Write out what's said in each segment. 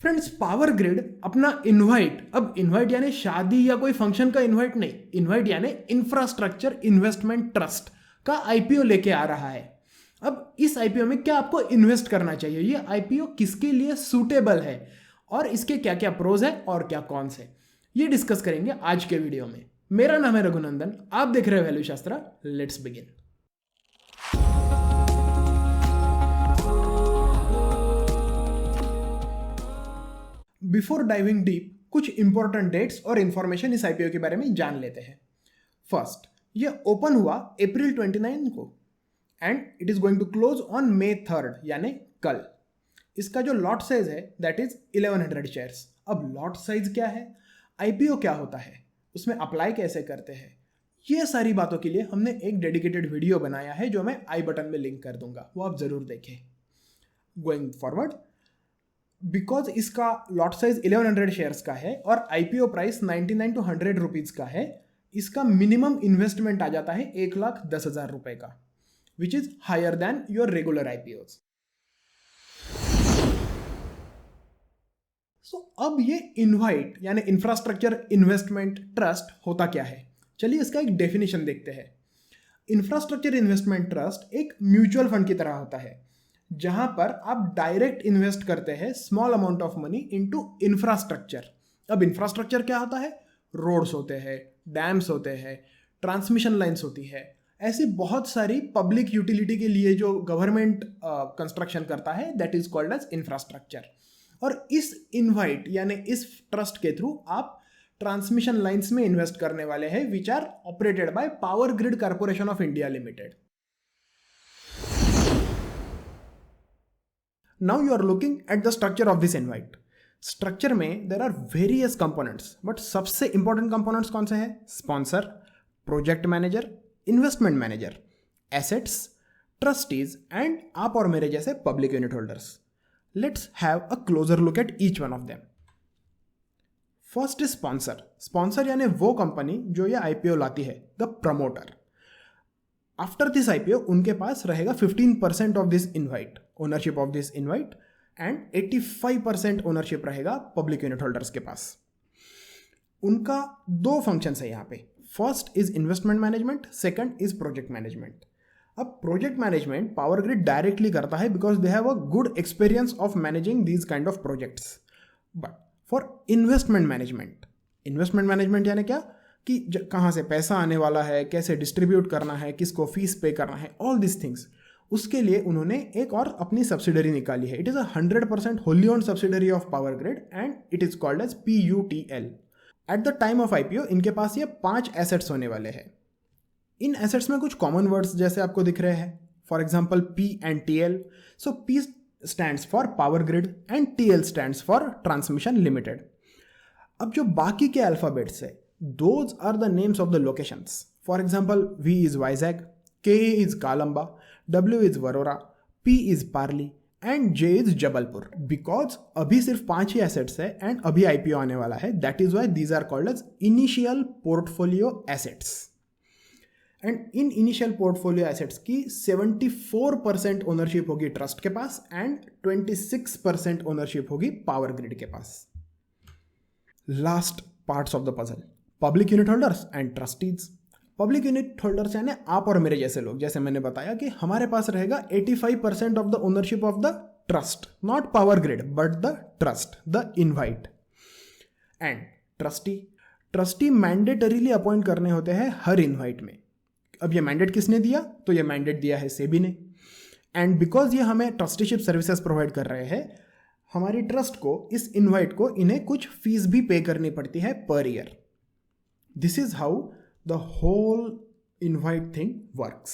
Friends, power grid अपना invite, अब invite यानी शादी या कोई फंक्शन का इनवाइट नहीं, इनवाइट यानी इंफ्रास्ट्रक्चर इन्वेस्टमेंट ट्रस्ट का आईपीओ लेके आ रहा है। अब इस आईपीओ में क्या आपको इन्वेस्ट करना चाहिए, ये आईपीओ किसके लिए सूटेबल है और इसके क्या क्या प्रोज है और क्या कॉन्स है, ये डिस्कस करेंगे आज के वीडियो में। मेरा नाम है रघुनंदन, आप देख रहे हो वैल्यू शास्त्रा। Let's begin. Before diving deep, कुछ इंपॉर्टेंट डेट्स और इंफॉर्मेशन इस आईपीओ के बारे में जान लेते हैं। फर्स्ट, ये ओपन हुआ अप्रैल 29 को and it is going to close on May 3 यानी कल। इसका जो लॉट साइज है दैट इज 1100 शेयर्स। अब लॉट साइज क्या है, आईपीओ क्या होता है, उसमें अप्लाई कैसे करते हैं, ये सारी बातों के लिए हमने एक डेडिकेटेड वीडियो बनाया है जो मैं आई बटन में लिंक कर दूंगा, वो आप जरूर देखें। गोइंग फॉरवर्ड, बिकॉज इसका लॉट साइज 1100 शेयर्स का है और आईपीओ प्राइस 99 to 100 रुपीज का है, इसका मिनिमम इन्वेस्टमेंट आ जाता है 1,10,000 रुपए का, which is higher than your regular IPOs. So अब ये इनवाइट यानी इंफ्रास्ट्रक्चर इन्वेस्टमेंट ट्रस्ट होता क्या है, चलिए इसका एक डेफिनेशन देखते हैं। इंफ्रास्ट्रक्चर इन्वेस्टमेंट ट्रस्ट एक म्यूचुअल फंड की तरह होता है जहां पर आप डायरेक्ट इन्वेस्ट करते हैं small amount of money into infrastructure. अब इंफ्रास्ट्रक्चर क्या होता है, रोड्स होते हैं, डैम्स होते हैं, ट्रांसमिशन लाइंस होती है, ऐसी बहुत सारी पब्लिक यूटिलिटी के लिए जो गवर्नमेंट कंस्ट्रक्शन करता है that is called as infrastructure. और इस इनवाइट यानी इस ट्रस्ट के थ्रू आप ट्रांसमिशन लाइंस में इन्वेस्ट करने वाले हैं which are operated by Power Grid Corporation of India Limited. Now you are looking at the structure of this invite. Structure में there are various components, but सबसे important components कौन से हैं? Sponsor, project manager, investment manager, assets, trustees and आप और मेरे जैसे public unit holders. Let's have a closer look at each one of them. First is sponsor. Sponsor यानी वो कंपनी जो ये IPO लाती है, the promoter. After this IPO उनके पास रहेगा 15% of this invite, ownership of this invite, and 85% ownership रहेगा पब्लिक यूनिट होल्डर्स के पास। उनका दो फंक्शंस है यहाँ पे, first is investment management, second is project management. अब project management power grid directly करता है because they have a good experience of managing these kind of projects. But for investment management यानी क्या कि कहाँ से पैसा आने वाला है, कैसे डिस्ट्रीब्यूट करना है, किसको फीस पे करना है, ऑल दिस थिंग्स, उसके लिए उन्होंने एक और अपनी सब्सिडरी निकाली है। It is 100% wholly owned subsidiary of Power Grid and it is called as PUTL। At the time of IPO इनके पास ये 5 एसेट्स होने वाले हैं। इन एसेट्स में कुछ कॉमन वर्ड्स जैसे आपको दिख रहे हैं, for example P and TL। So P stands for power Grid and TL stands for transmission limited. अब जो बाकी के अल्फाबेट्स है, those are the names of the locations. For example, V is Vizag, K is Kalamba, W is Varora, P is Parli and J is Jabalpur. Because अभी सिर्फ 5 ही assets है and अभी IPO आने वाला है, that is why these are called as initial portfolio assets. And in initial portfolio assets की 74% ownership होगी trust के पास and 26% ownership होगी पावर ग्रिड के पास। Last parts of the puzzle, public unit holders and trustees. Public unit holders यानी आप और मेरे जैसे लोग, जैसे मैंने बताया कि हमारे पास रहेगा 85% of the ownership of the trust, not Power Grid but the trust, the InvIT. And trustee mandatorily appoint करने होते हैं हर इनवाइट में। अब ये मैंडेट किसने दिया, तो ये मैंडेट दिया है सेबी ने। एंड बिकॉज ये हमें ट्रस्टीशिप सर्विसेज प्रोवाइड कर रहे हैं, हमारी ट्रस्ट को, इस इनवाइट को, इन्हें कुछ फीस भी पे करनी पड़ती है per year. This is how the whole invite thing works.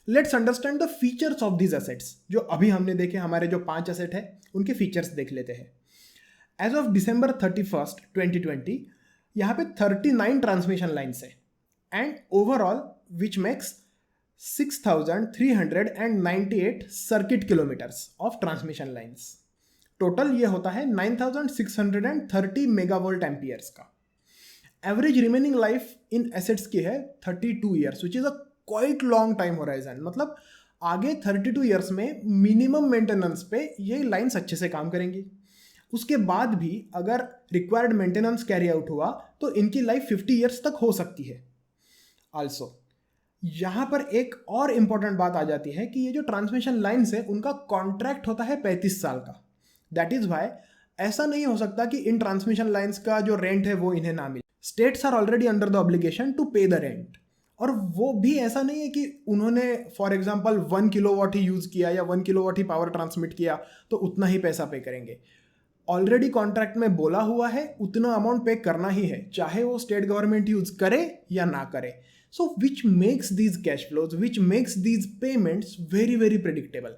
Let's understand the features of these assets. जो अभी हमने देखे, हमारे जो 5 एसेट है उनके फीचर्स देख लेते हैं। As of December 31st, 2020, यहाँ पे 39 ट्रांसमिशन लाइन्स है and overall which makes 6,398 circuit kilometres of transmission lines. Total ये होता है 9,630 मेगावोल्ट एम्पियर्स का। Average remaining life in assets की है 32 years, which is a quite long time horizon. मतलब आगे 32 ईयर्स में मिनिमम मेंटेनेंस पे ये लाइन्स अच्छे से काम करेंगी। उसके बाद भी अगर रिक्वायर्ड मेंटेनेंस कैरी आउट हुआ तो इनकी लाइफ 50 ईयर्स तक हो सकती है। आल्सो यहाँ पर एक और इम्पॉर्टेंट बात आ जाती है कि ये जो ट्रांसमिशन लाइन्स है उनका कॉन्ट्रैक्ट होता है 35 साल का। दैट इज वाई ऐसा नहीं हो सकता कि इन ट्रांसमिशन लाइन्स का जो रेंट है वो इन्हें ना मिले। States are already under the obligation to pay the rent, और वो भी ऐसा नहीं है कि उन्होंने फॉर एग्जाम्पल 1 किलोवाट ही यूज़ किया या 1 किलोवाट ही पावर ट्रांसमिट किया तो उतना ही पैसा पे करेंगे। ऑलरेडी कॉन्ट्रैक्ट में बोला हुआ है उतना अमाउंट पे करना ही है, चाहे वो स्टेट गवर्नमेंट यूज करे या ना करे। So which makes these cash flows, which makes these payments very very predictable.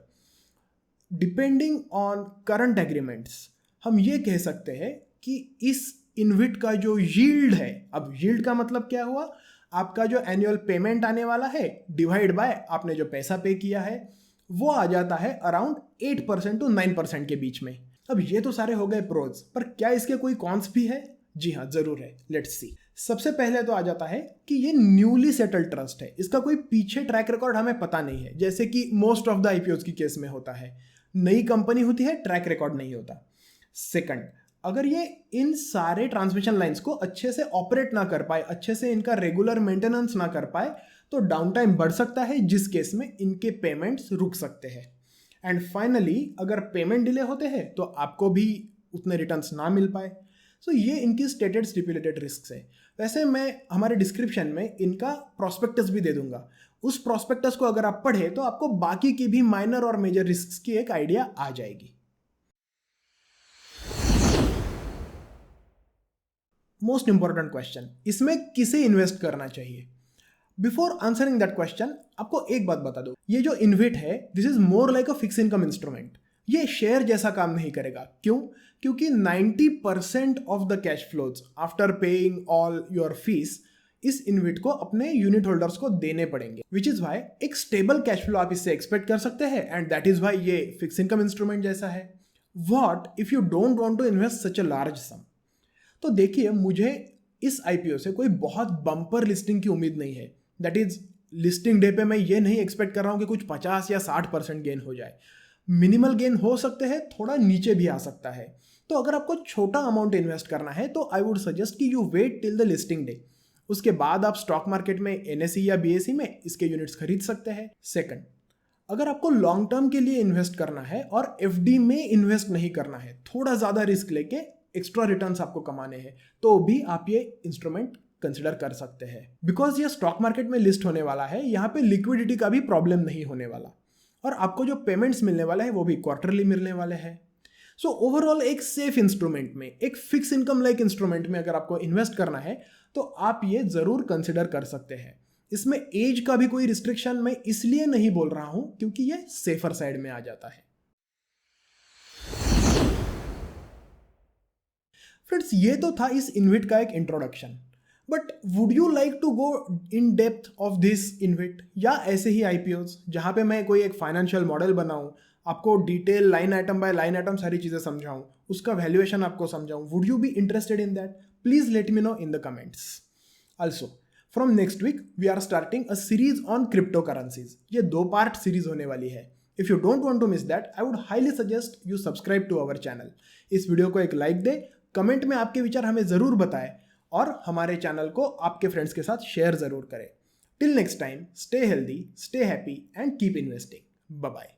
Depending on current agreements हम ये कह सकते हैं कि इस इनविट का जो यील्ड है, अब यील्ड का मतलब क्या हुआ, आपका जो एनुअल पेमेंट आने वाला है डिवाइड बाय आपने जो पैसा पे किया है, वो आ जाता है अराउंड 8% to 9% के बीच में। अब ये तो सारे हो गए प्रोज, पर क्या इसके कोई कॉन्स भी है? जी हाँ, जरूर है। Let's see. सबसे पहले तो आ जाता है कि ये न्यूली सेटल्ड ट्रस्ट है, इसका कोई पीछे ट्रैक रिकॉर्ड हमें पता नहीं है, जैसे कि मोस्ट ऑफ द आईपीओज की केस में होता है। नई कंपनी होती है, ट्रैक रिकॉर्ड नहीं होता। सेकंड, अगर ये इन सारे ट्रांसमिशन लाइंस को अच्छे से ऑपरेट ना कर पाए, अच्छे से इनका रेगुलर मेंटेनेंस ना कर पाए, तो डाउन टाइम बढ़ सकता है, जिस केस में इनके पेमेंट्स रुक सकते हैं। एंड फाइनली अगर पेमेंट डिले होते हैं तो आपको भी उतने रिटर्न्स ना मिल पाए। सो ये इनकी स्टेटेड स्टिपुलेटेड रिस्क है। वैसे मैं हमारे डिस्क्रिप्शन में इनका प्रॉस्पेक्टस भी दे दूंगा, उस प्रॉस्पेक्टस को अगर आप पढ़े तो आपको बाकी की भी माइनर और मेजर रिस्क की एक आइडिया आ जाएगी। मोस्ट इंपॉर्टेंट क्वेश्चन, इसमें किसे इन्वेस्ट करना चाहिए? बिफोर आंसरिंग दैट क्वेश्चन आपको एक बात बता दो, ये जो इन्विट है this is more like a fix income instrument. ये शेयर जैसा काम नहीं करेगा। क्यों? क्योंकि 90% of the cash flows after paying all your fees इस इन्विट को अपने यूनिट होल्डर्स को देने पड़ेंगे, विच इज वाई एक स्टेबल कैश फ्लो आप इससे एक्सपेक्ट कर सकते हैं, एंड दैट इज वाई ये फिक्स इनकम इंस्ट्रूमेंट जैसा है। What if you don't want to invest such a large सम? तो देखिए, मुझे इस आईपीओ से कोई बहुत बम्पर लिस्टिंग की उम्मीद नहीं है। दैट इज लिस्टिंग डे पे मैं ये नहीं एक्सपेक्ट कर रहा हूँ कि कुछ 50 या 60% गेन हो जाए। मिनिमल गेन हो सकते हैं, थोड़ा नीचे भी आ सकता है। तो अगर आपको छोटा अमाउंट इन्वेस्ट करना है तो आई वुड सजेस्ट कि you wait till the listing day. उसके बाद आप स्टॉक मार्केट में एनएसई या बीएसई में इसके यूनिट्स खरीद सकते हैं। सेकंड, अगर आपको लॉन्ग टर्म के लिए इन्वेस्ट करना है और एफडी में इन्वेस्ट नहीं करना है, थोड़ा ज़्यादा रिस्क लेके एक्स्ट्रा रिटर्न्स आपको कमाने हैं, तो भी आप ये इंस्ट्रूमेंट कंसिडर कर सकते हैं। बिकॉज ये स्टॉक मार्केट में लिस्ट होने वाला है, यहाँ पे लिक्विडिटी का भी प्रॉब्लम नहीं होने वाला, और आपको जो पेमेंट्स मिलने वाले हैं वो भी क्वार्टरली मिलने वाले हैं। सो ओवरऑल एक सेफ इंस्ट्रूमेंट में, एक फिक्स इनकम लाइक इंस्ट्रूमेंट में अगर आपको इन्वेस्ट करना है तो आप ये जरूर कंसिडर कर सकते हैं। इसमें एज का भी कोई रिस्ट्रिक्शन मैं इसलिए नहीं बोल रहा हूं क्योंकि ये सेफर साइड में आ जाता है। फ्रेंड्स, ये तो था इस इन्विट का एक introduction, but would you like to go in depth of this InvIT, या ऐसे ही आईपीओज जहां पे मैं कोई एक फाइनेंशियल मॉडल बनाऊं, आपको detail line item by line item सारी चीजें समझाऊं, उसका वैल्यूएशन आपको समझाऊं? Would you be interested in that? Please let me know in the comments. Also from next week we are starting a series on crypto currencies. ये 2 part series होने वाली है। If you don't want to miss that, I would highly suggest you subscribe to our channel. इस video को एक like they, comment में आपके विचार हमें जरूर बताएं, और हमारे चैनल को आपके फ्रेंड्स के साथ शेयर जरूर करें। Till next time, stay healthy, stay happy and keep investing. Bye bye.